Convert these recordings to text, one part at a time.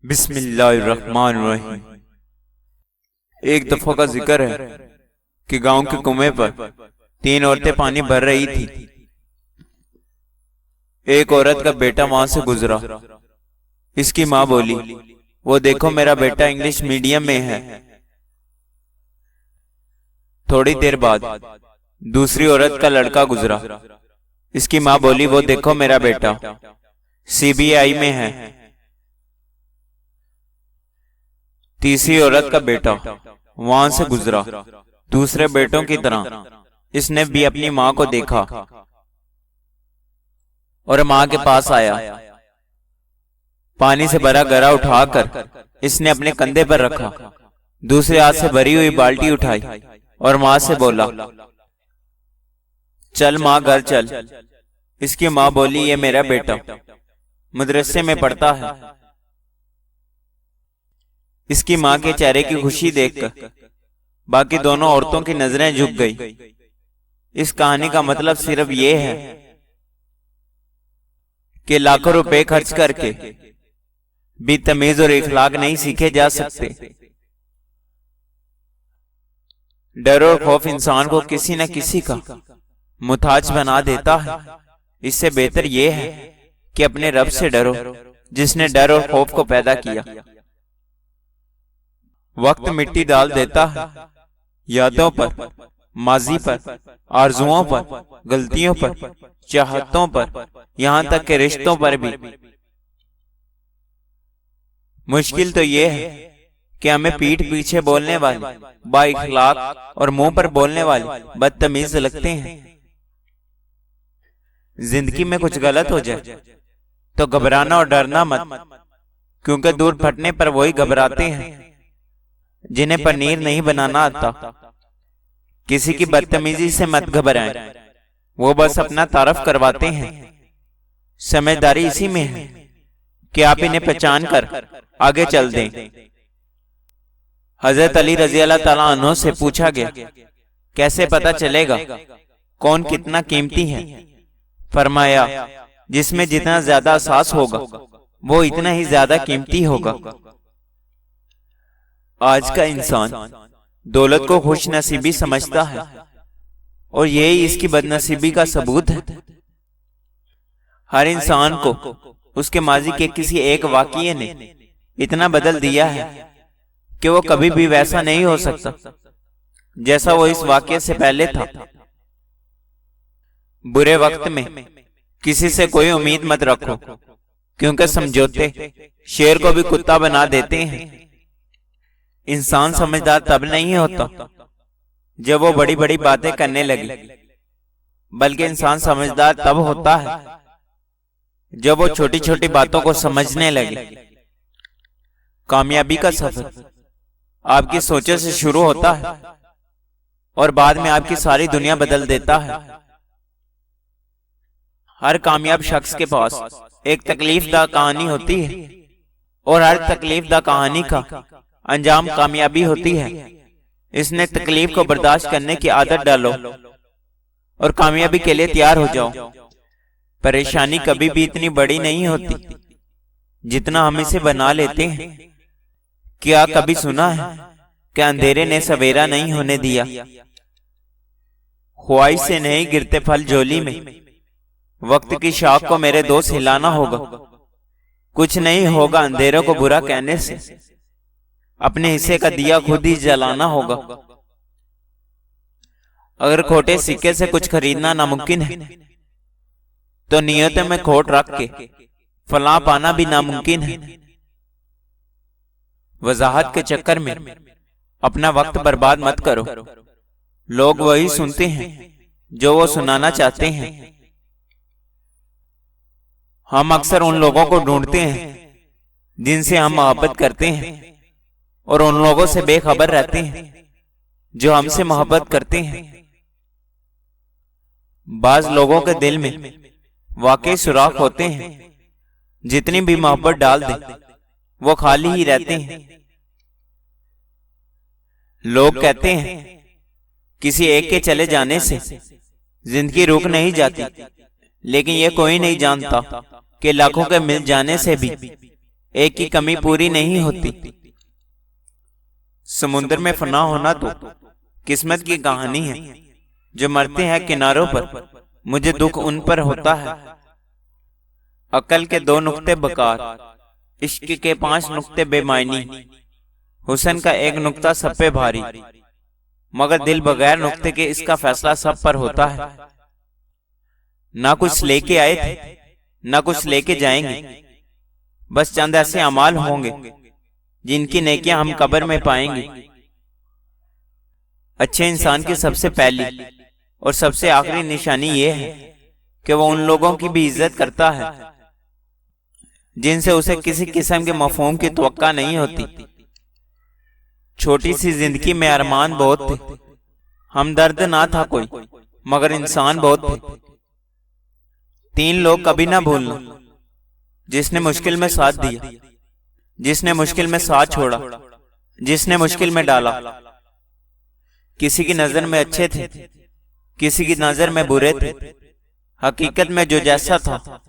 बिस्मिल्लाहिर्रहमानिर्रहीम। एक दफा का जिक्र है कि गांव के कुएं पर तीन औरतें पानी भर रही थी। एक औरत का बेटा वहां से गुजरा। इसकी माँ बोली, वो देखो मेरा बेटा इंग्लिश मीडियम में है। थोड़ी देर बाद दूसरी औरत का लड़का गुजरा। इसकी माँ बोली, वो देखो मेरा बेटा सीबीआई में है। तीसरी औरत का बेटा वहां से गुजरा। दूसरे बेटों की तरह इसने भी अपनी माँ को देखा और माँ के पास आया। पानी से भरा गरा उठाकर इसने अपने कंधे पर रखा। दूसरे हाथ से भरी हुई बाल्टी उठाई और माँ से बोला, चल माँ घर चल। इसकी माँ बोली, ये मेरा बेटा मदरसे में पढ़ता है। इसकी माँ के चेहरे की खुशी देखकर बाकी दोनों औरतों की नजरें झुक गई। इस कहानी का मतलब सिर्फ ये है कि लाखों रुपए खर्च करके भी तमीज और इखलाक नहीं सीखे जा सकते। डर और खौफ इंसान को किसी न किसी का मुताज बना देता है। इससे बेहतर यह है कि अपने रब से डरो जिसने डर और खौफ को पैदा किया। वक्त मिट्टी डाल देता है यादों पर, माजी पर, आरजुओं पर, गलतियों पर, चाहतों पर, यहां तक के रिश्तों पर भी। मुश्किल तो यह है कि हमें पीठ पीछे बोलने वाले बाइखलाक और मुंह पर बोलने वाले बदतमीज लगते हैं। जिंदगी में कुछ गलत हो जाए तो घबराना और डरना मत, क्योंकि दूर फटने पर वही घबराते हैं जिन्हें पनीर नहीं बनाना आता। किसी की बदतमीजी से मत घबराएं, वो बस अपना तारफ करवाते हैं। समझदारी इसी में है कि आप इन्हें पहचान कर आगे चल दें। हजरत अली रजी अल्लाह ताला अन्हु से पूछा गया, कैसे पता चलेगा कौन कितना कीमती है? फरमाया, जिसमें जितना ज्यादा एहसास होगा वो इतना ही ज्यादा कीमती होगा। आज का इंसान दौलत को खुश नसीबी समझता है और यही इसकी बदनसीबी का सबूत है। हर इंसान को उसके माजी के किसी एक वाकये ने इतना बदल दिया है कि वो कभी भी वैसा नहीं हो सकता जैसा वो इस वाकये से पहले था। बुरे वक्त में किसी से कोई उम्मीद मत रखो, क्योंकि समझौते शेर को भी कुत्ता बना देते हैं। इंसान समझदार तब नहीं होता जब वो बड़ी बड़ी बातें करने लगे, बल्कि इंसान समझदार तब होता है जब वो छोटी छोटी बातों को समझने लगे। कामयाबी का सफर आपकी सोचों से शुरू होता है और बाद में आपकी सारी दुनिया बदल देता है। हर कामयाब शख्स के पास एक तकलीफदा कहानी होती है और हर तकलीफदा कहानी का अंजाम कामयाबी होती है। इसने तकलीफ को बर्दाश्त करने की आदत डालो और कामयाबी के लिए तैयार हो जाओ। परेशानी कभी भी इतनी बड़ी नहीं होती जितना हम इसे बना लेते हैं। क्या कभी सुना है कि अंधेरे ने सवेरा नहीं होने दिया? ख्वाहिश से नहीं गिरते फल झोली में। वक्त की शाख को मेरे दोस्त हिलाना होगा। कुछ नहीं होगा अंधेरों को बुरा कहने से। अपने हिस्से का दिया खुद ही जलाना होगा। अगर खोटे सिक्के से कुछ खरीदना नामुमकिन है तो नियतों में खोट रख के फलां पाना भी नामुमकिन है। वजाहत के चक्कर में अपना वक्त बर्बाद मत करो। लोग वही सुनते हैं जो वो सुनाना चाहते हैं। हम अक्सर उन लोगों को ढूंढते हैं जिनसे हम मोहब्बत करते हैं और उन लोगों से बेखबर रहते हैं जो हमसे मोहब्बत करते हैं। बाज लोगों के दिल में वाकई सुराख होते हैं, जितनी भी मोहब्बत डाल दें वो खाली ही रहते हैं। लोग कहते हैं किसी एक के चले जाने से जिंदगी रुक नहीं जाती, लेकिन ये कोई नहीं जानता कि लाखों के मिल जाने से भी एक की कमी पूरी नहीं होती। समुद्र में फना होना तो किस्मत की कहानी है। जो मरते हैं किनारों पर, मुझे दुख उन पर होता है। अकल के 2 नुक्ते बेकार, इश्क के 5 नुक्ते बेमायनी, हुस्न का 1 नुक्ता सब पे भारी, मगर दिल बगैर नुक्ते के इसका फैसला सब पर होता है। ना कुछ लेके आए थे, ना कुछ लेके जाएंगे, बस चंद ऐसे अमाल होंगे जिनकी नेकियां हम कब्र में पाएंगे। अच्छे इंसान की सबसे पहली और सबसे आखिरी निशानी यह है कि वो उन लोगों की भी इज्जत करता है जिनसे उसे किसी किस्म के मफहूम की तवक्का नहीं होती। छोटी सी जिंदगी में अरमान बहुत थे, हमदर्द ना था कोई, मगर इंसान बहुत थे। 3 लोग कभी ना भूलना, जिसने मुश्किल में साथ दिया, जिसने मुश्किल में साथ छोड़ा, जिसने मुश्किल में डाला। किसी की नजर में अच्छे थे, किसी की नजर में बुरे थे। हकीकत में जो जैसा था,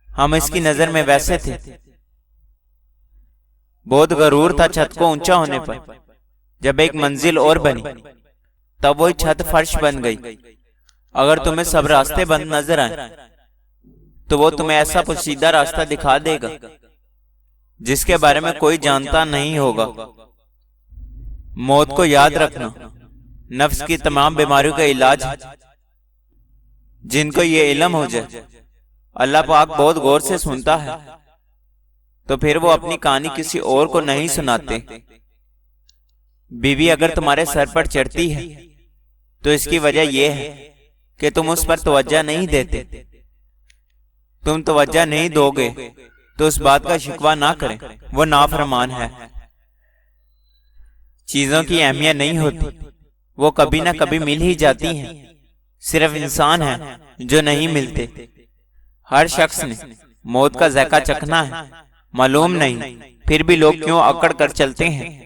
हम इसकी नजर में वैसे थे। बहुत गरूर था छत को ऊंचा होने पर। जब एक मंजिल और बनी, तब वही छत फर्श बन गई। अगर तुम्हें सब रास्ते बंद नजर आए, तो वो तुम्हें ऐसा पोशीदा रास्ता दिखा देगा जिसके बारे में कोई जानता नहीं होगा। मौत को याद रखना नफ्स की तमाम बीमारियों का इलाज है। जिनको ये इल्म हो जाए, अल्लाह पाक बहुत गौर से सुनता है, तो फिर वो अपनी कहानी किसी और को नहीं सुनाते। बीवी अगर तुम्हारे सर पर चढ़ती है, तो इसकी वजह यह है कि तुम उस पर तवज्जो नहीं देते। तुम तवज्जो नहीं दोगे तो उस बात का शिकवा ना करें, वो नाफरमान है। चीजों की अहमियत नहीं होती, वो कभी ना कभी मिल ही जाती हैं। सिर्फ इंसान है जो नहीं मिलते। हर शख्स ने मौत का ज़ायका चखना है, मालूम नहीं फिर भी लोग क्यों अकड़ कर चलते हैं।